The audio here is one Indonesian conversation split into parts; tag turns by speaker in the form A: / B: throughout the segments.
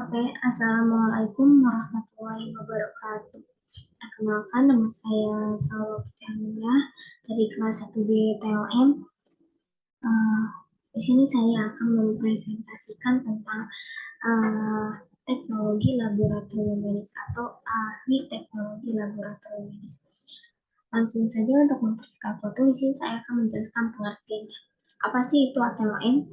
A: Oke, Assalamualaikum warahmatullahi wabarakatuh. Perkenalkan, nama saya Salwa Putri dari kelas 1B TLM. Eh, di sini saya akan mempresentasikan tentang eh, teknologi laboratorium medis atau ahli teknologi laboratorium medis. Langsung saja untuk mempersingkat waktu, di sini saya akan menjelaskan pengertiannya. Apa sih itu ATLM?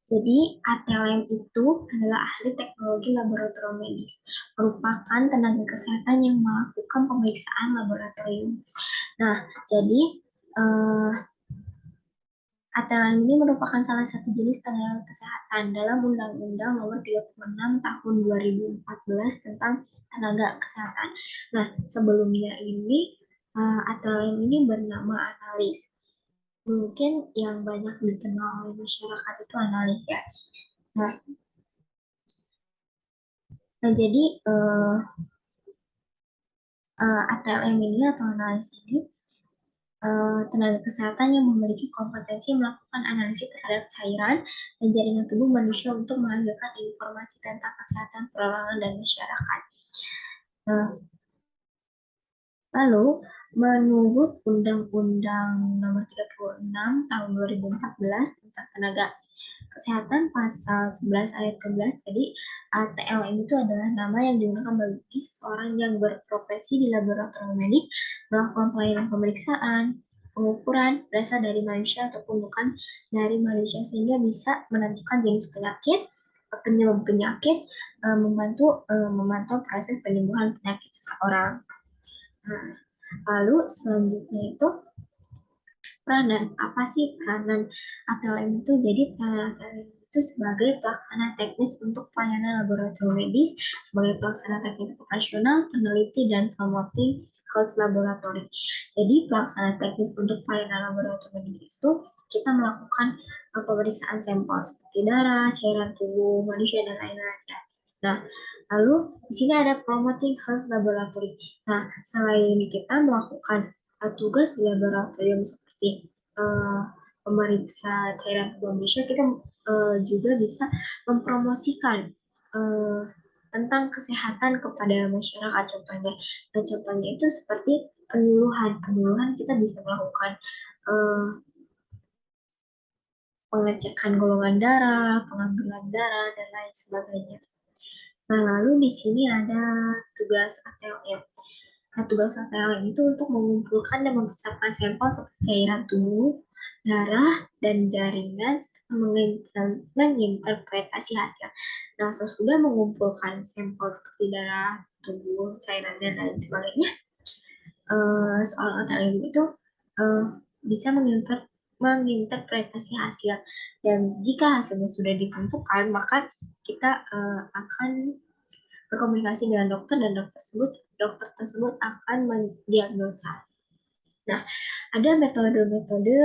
A: Jadi, ATLM itu adalah ahli teknologi laboratorium medis, merupakan tenaga kesehatan yang melakukan pemeriksaan laboratorium. Nah, jadi eh, ATLM ini merupakan salah satu jenis tenaga kesehatan dalam Undang-Undang Nomor 36 Tahun 2014 tentang tenaga kesehatan. Nah, sebelumnya ini ATLM ini bernama analis. Mungkin yang banyak dikenal oleh masyarakat itu analis ya. Nah, jadi ATLM ini atau analis ini tenaga kesehatan yang memiliki kompetensi melakukan analisis terhadap cairan dan jaringan tubuh manusia untuk menghasilkan informasi tentang kesehatan perorangan dan masyarakat. Nah, lalu menurut Undang-Undang Nomor 36 Tahun 2014 tentang tenaga kesehatan pasal 11 ayat 11 tadi TLM itu adalah nama yang digunakan bagi seseorang yang berprofesi di laboratorium medik melakukan pelayanan pemeriksaan, pengukuran berasal dari manusia ataupun bukan dari manusia sehingga bisa menentukan jenis penyakit, penyebab penyakit, memantau proses penyembuhan penyakit seseorang. Nah, lalu selanjutnya itu peranan. Apa sih peranan ATLM itu? Jadi peranan ATLM itu sebagai pelaksana teknis untuk pelayanan laboratorium medis, sebagai pelaksana teknis operasional, peneliti, dan promoting health laboratory. Jadi pelaksana teknis untuk pelayanan laboratorium medis itu kita melakukan pemeriksaan sampel seperti darah, cairan tubuh manusia, dan lain-lain. Nah, lalu di sini ada promoting health laboratory. Nah, selain kita melakukan tugas di laboratorium seperti uh, memeriksa cairan tubuh manusia, kita juga bisa mempromosikan uh, tentang kesehatan kepada masyarakat contohnya. Dan contohnya itu seperti penyuluhan. Penyuluhan kita bisa melakukan uh, pengecekan golongan darah, pengambilan darah, dan lain sebagainya. Nah, lalu di sini ada tugas ATLM. Nah, tugas ATLM itu untuk mengumpulkan dan mempersiapkan sampel seperti cairan tubuh, darah, dan jaringan, menginterpretasi hasil. Nah, sesudah mengumpulkan sampel seperti darah, tubuh, cairan, dan lain sebagainya, soal ATLM itu uh, bisa menginterpretasi hasil. Dan jika hasilnya sudah ditentukan, maka kita akan berkomunikasi dengan dokter dan dokter tersebut akan mendiagnosa. Nah, ada metode-metode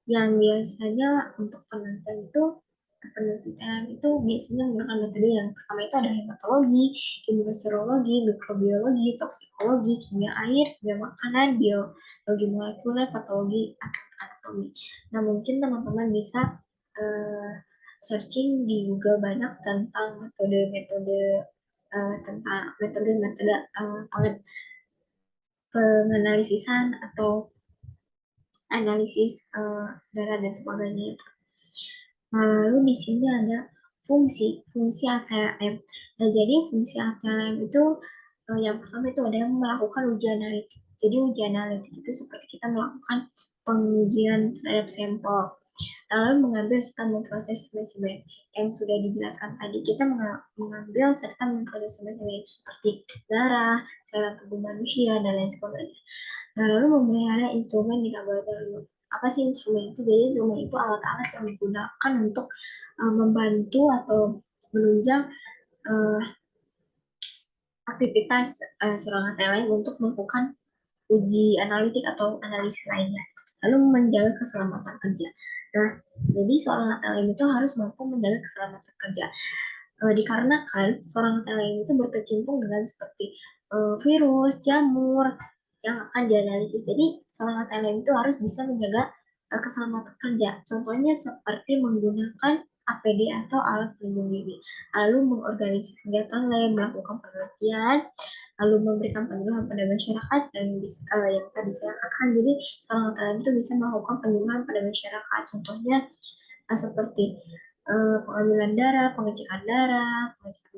A: yang biasanya untuk penelitian itu biasanya menggunakan metode yang pertama itu ada hematologi, imunoserologi, mikrobiologi, toksikologi, kimia air, kimia makanan, biologi molekuler, patologi, anatomi. Nah, mungkin teman-teman bisa searching di Google banyak tentang metode-metode tentang metode-metode penganalisisan atau analisis darah dan sebagainya. Lalu di sini ada fungsi ATLM. Nah, jadi fungsi ATLM itu yang pertama itu ada yang melakukan uji analitik. Jadi uji analitik itu seperti kita melakukan pengujian terhadap sampel, lalu mengambil serta memproses spesimen yang sudah dijelaskan tadi. Kita mengambil serta memproses spesimen itu seperti darah, cairan tubuh manusia, dan lain sebagainya. Nah, lalu memelihara instrumen di laboratorium. Apa sih instrumen itu? Jadi instrumen itu alat-alat yang digunakan untuk membantu atau menunjang uh, aktivitas seorang lain untuk melakukan uji analitik atau analisis lainnya. Lalu menjaga keselamatan kerja. Nah, jadi seorang ATLM itu harus mampu menjaga keselamatan kerja. Dikarenakan seorang ATLM itu berkecimpung dengan seperti virus, jamur yang akan dianalisis. Jadi seorang ATLM itu harus bisa menjaga keselamatan kerja. Contohnya seperti menggunakan APD atau alat pelindung diri, lalu mengorganisasi kegiatan lain, melakukan penelitian, lalu memberikan penyuluhan pada masyarakat yang tadi saya katakan. Jadi seorang ATLM itu bisa melakukan penyuluhan pada masyarakat, contohnya seperti pengambilan darah, pengecekan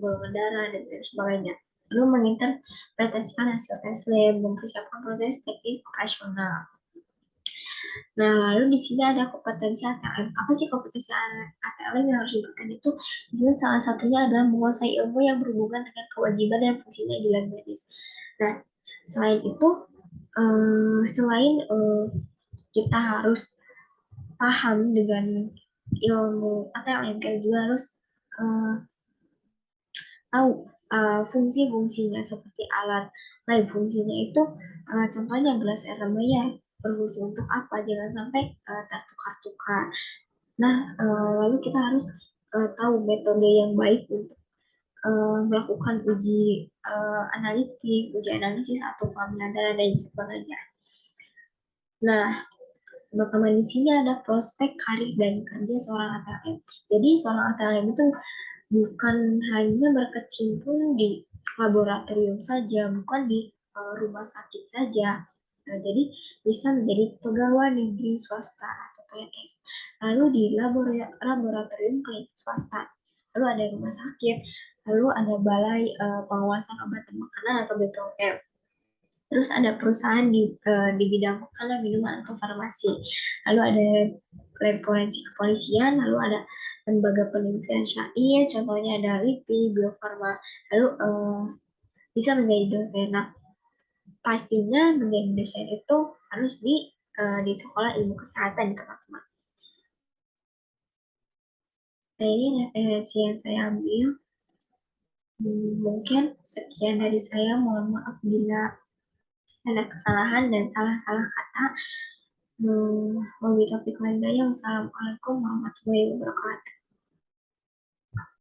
A: golongan darah, dan lain sebagainya. Lalu menginterpretasikan hasil tes lab, mempersiapkan proses teknik operasional. Nah, lalu di sini ada kompetensi ATLM. Apa sih kompetensi ATLM yang harus diberikan itu? Di sini salah satunya adalah menguasai ilmu yang berhubungan dengan kewajiban dan fungsinya di dalam medis. Nah, selain itu, selain kita harus paham dengan ilmu ATLM, kita juga harus uh, tahu fungsi-fungsinya seperti alat lain. Fungsinya itu contohnya gelas air mayar berfungsi untuk apa, jangan sampai tertukar-tukar. Nah, lalu kita harus tahu metode yang baik untuk melakukan uji analisis atau pengambilan darah dan sebagainya. Nah, teman-teman di sini ada prospek karir dan kerja seorang ATLM. Jadi seorang ATLM itu bukan hanya berkecimpung di laboratorium saja, bukan di rumah sakit saja. Nah, jadi bisa menjadi pegawai negeri swasta atau PNS. Lalu di laboratorium klinik swasta. Lalu ada rumah sakit, lalu ada balai pengawasan obat dan makanan atau BPOM. Terus ada perusahaan di bidang makanan, minuman, atau farmasi. Lalu ada lab forensik kepolisian, lalu ada lembaga penelitian syai, contohnya ada LIPI, Bio Farma, lalu bisa menjadi dosen. Nah, pastinya menjadi dosen itu harus di sekolah ilmu kesehatan, teman-teman. Nah, ini referensi yang saya ambil. Mungkin sekian dari saya. Mohon maaf bila ada kesalahan dan salah-salah kata. Wabillahi taufiq wal hidayah. Wassalamualaikum warahmatullahi wabarakatuh.